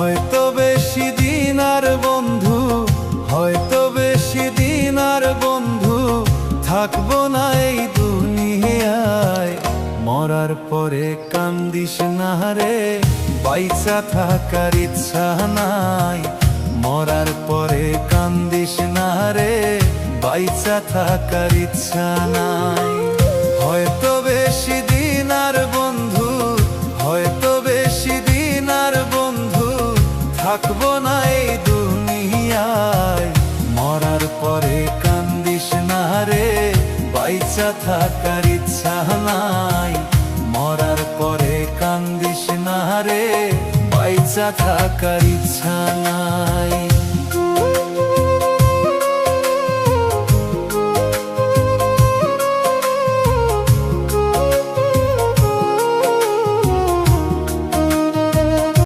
হয়তো বেশি দিন আর বন্ধু, হয়তো বেশি দিন আর বন্ধু থাকবো না এই দুনিয়ায়। মরার পরে কান্দিস না রে, বাইচা থাকার ইচ্ছা নাই। মরার পরে কান্দিস না রে, বাইচা থাকার ইচ্ছা নাই। হয়তো বেশি দিন আর বন্ধু, হয়তো বেশি দিন আর বন্ধু থাকবো না এই দুনিয়ায়। মরার পরে কান্দিস না রে, বাইচা থাকার ইচ্ছা নাই। মরার পরে কান্দিস না রে, বাইচা থাকার ইচ্ছা নাই।